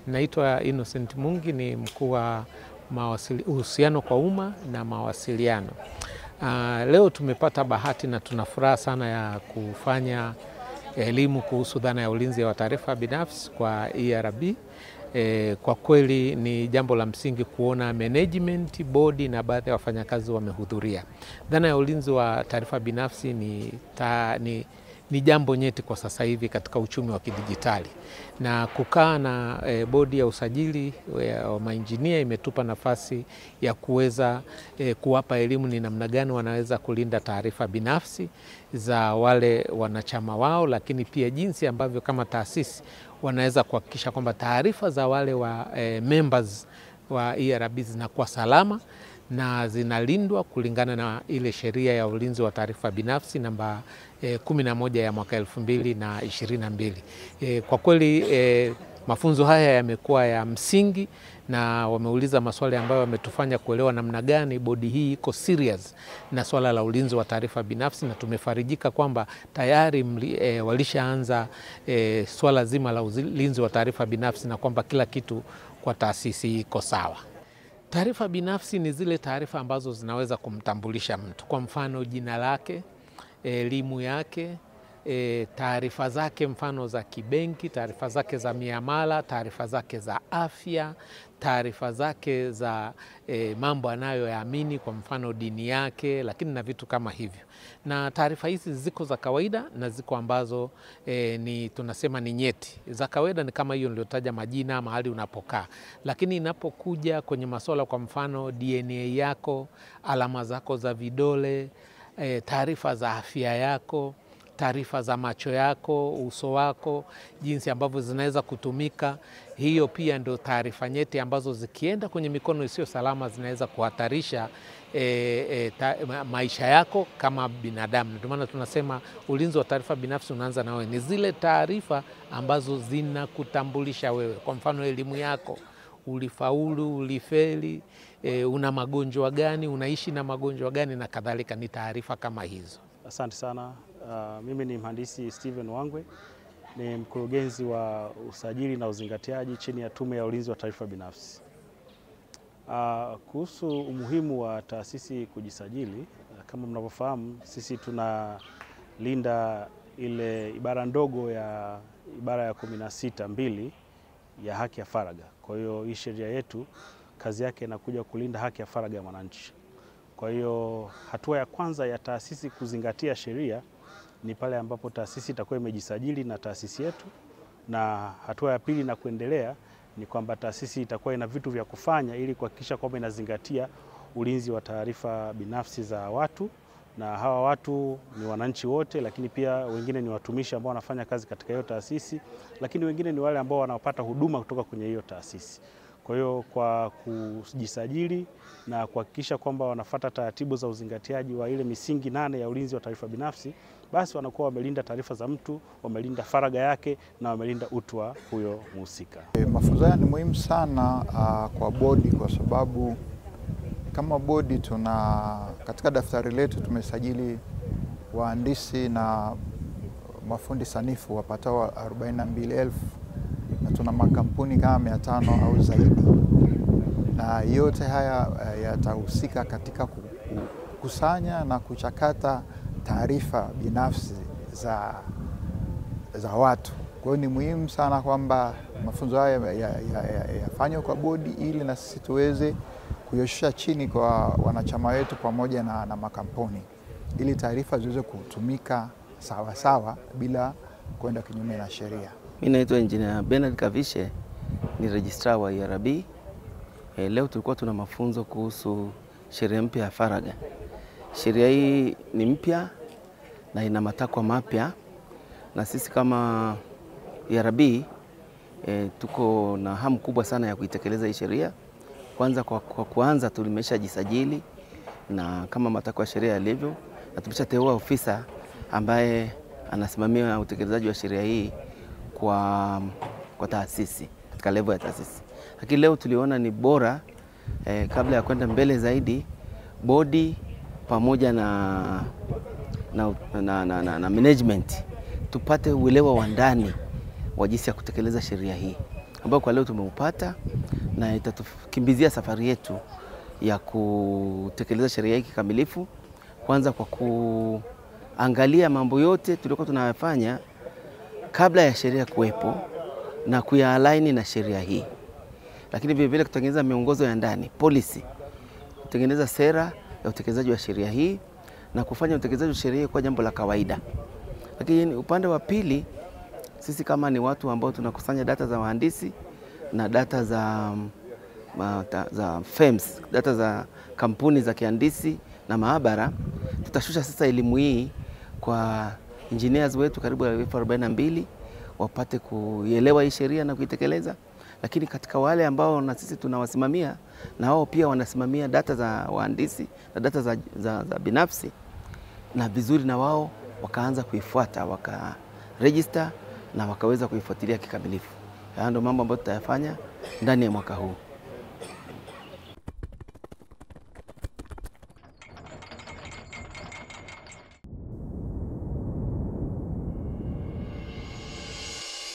Naitwa Innocent Mungi, ni mkuu wa uhusiano kwa umma na mawasiliano. Leo tumepata bahati na tuna furaha sana ya kufanya elimu kuhusu dhana ya ulinzi wa taarifa binafsi kwa ERB. Kwa kweli ni jambo la msingi kuona management, bodi na baadhi ya wafanyakazi wamehudhuria. Dhana ya ulinzi wa taarifa binafsi ni jambo nyeti kwa sasa hivi katika uchumi wa kidijitali, na kukaa na bodi ya usajili wa mainjinia imetupa nafasi ya kuweza kuwapa elimu ni namna gani wanaweza kulinda taarifa binafsi za wale wanachama wao, lakini pia jinsi ambavyo kama taasisi wanaweza kuhakikisha kwamba taarifa za wale wa members wa ERB zinakuwa salama na zinalindwa kulingana na ile sheria ya ulinzi wa taarifa binafsi namba 11 ya mwaka 2022. Kwa kweli mafunzo haya yamekuwa ya msingi na wameuliza maswali ambayo yametufanya kuelewa namna gani bodi hii iko serious na swala la ulinzi wa taarifa binafsi, na tumefarijika kwamba tayari walishaanza swala zima la ulinzi wa taarifa binafsi na kwamba kila kitu kwa taasisi iko sawa. Taarifa binafsi ni zile taarifa ambazo zinaweza kumtambulisha mtu, kwa mfano jina lake, elimu yake, taarifa zake mfano za kibenki, taarifa zake za miamala, taarifa zake za afya, taarifa zake za mambo anayoyaamini, kwa mfano dini yake, lakini na vitu kama hivyo. Na taarifa hizi ziko za kawaida na ziko ambazo tunasema ni nyeti. Za kawaida ni kama hiyo niliyotaja, majina, mahali unapokaa. Lakini inapokuja kwenye masuala kwa mfano DNA yako, alama zako za vidole, taarifa za afya yako, taarifa za macho yako, uso wako, jinsi ambavyo zinaweza kutumika, hiyo pia ndio taarifa nyeti ambazo zikienda kwenye mikono isiyo salama zinaweza kuhatarisha maisha yako kama binadamu. Ndio maana tunasema ulinzi wa taarifa binafsi unaanza na wewe. Ni zile taarifa ambazo zinakutambulisha wewe, kwa mfano elimu yako, ulifaulu, ulifeli, una magonjwa gani, unaishi na magonjwa gani na kadhalika, ni taarifa kama hizo. Asante sana. Mimi ni mhandisi Steven Wangwe, ni mkurugenzi wa usajili na uzingatiaji chini ya Tume ya Ulinzi wa Taarifa Binafsi. Kuhusu umuhimu wa taasisi kujisajili, kama mnavyofahamu, sisi tunalinda ile ibara ndogo ya ibara ya 16(2) ya haki ya faragha. Kwa hiyo hii sheria yetu kazi yake inakuja kulinda haki ya faragha ya mwananchi. Kwa hiyo hatua ya kwanza ya taasisi kuzingatia sheria ni pale ambapo taasisi itakuwa imejisajili na taasisi yetu, na hatua ya pili na kuendelea ni kwamba taasisi itakuwa ina vitu vya kufanya ili kuhakikisha kwamba inazingatia ulinzi wa taarifa binafsi za watu, na hawa watu ni wananchi wote, lakini pia wengine ni watumishi ambao wanafanya kazi katika hiyo taasisi, lakini wengine ni wale ambao wanapata huduma kutoka kwenye hiyo taasisi. Kwa hiyo kwa kujisajili na kuhakikisha kwamba wanafuata taratibu za uzingatiaji wa ile misingi 8 ya ulinzi wa taarifa binafsi, basi wanakuwa wamelinda taarifa za mtu, wamelinda faragha yake na wamelinda utu wa huyo mhusika. Mafunzo haya ni muhimu sana kwa bodi, kwa sababu kama bodi katika daftari letu tumesajili wahandisi na mafundi sanifu wapatao 42,000 na tuna makampuni kama 500 au zaidi, na yote haya yatahusika katika kukusanya na kuchakata taarifa binafsi za watu. Kwa hiyo ni muhimu sana kwamba mafunzo haya yafanywe kwa bodi ili na sisi tuweze kuyoshusha chini kwa wanachama wetu pamoja na makampuni, ili taarifa ziweze kutumika sawa sawa bila kwenda kinyume na sheria. Mimi naitwa Engineer Bernard Kavishe, ni registrar wa ERB. Leo tulikuwa tuna mafunzo kuhusu sheria mpya ya faragha. Sheria hii ni mpya na ina matakwa mapya, na sisi kama ERB tuko na hamu kubwa sana ya kuitekeleza hii sheria. Kwanza kwa kuanza tulimeshajisajili na kama matakwa ya sheria yalivyo, na tumeshateua ofisa ambaye anasimamia utekelezaji wa sheria hii kwa taasisi, katika level ya taasisi. Lakini leo tuliona ni bora kabla ya kwenda mbele zaidi, bodi pamoja na management tupate uelewa wa ndani wa jinsi ya kutekeleza sheria hii, ambao kwa leo tumeupata, na itatukimbizia safari yetu ya kutekeleza sheria hii kikamilifu. Kwanza kwa kuangalia mambo yote tulikuwa tunayafanya kabla ya sheria kuwepo na kuyaalign na sheria hii, lakini vile vile kutengeneza miongozo ya ndani, policy, kutengeneza sera ya utekelezaji wa sheria hii na kufanya utekelezaji wa sheria hii kwa jambo la kawaida. Lakini upande wa pili, sisi kama ni watu ambao tunakusanya data za wahandisi na data za firms, data za kampuni za kihandisi na maabara, tutashusha sasa elimu hii kwa engineers wetu karibu 42 wapate kuelewa hii sheria na kuitekeleza. Lakini katika wale ambao na sisi tunawasimamia, na wao pia wanasimamia data za wahandisi na data za binafsi, na vizuri na wao wakaanza kuifuata, wakaregister na wakaweza kuifuatilia kikamilifu. Haya ndio mambo ambayo tutayafanya ndani ya mwaka huu.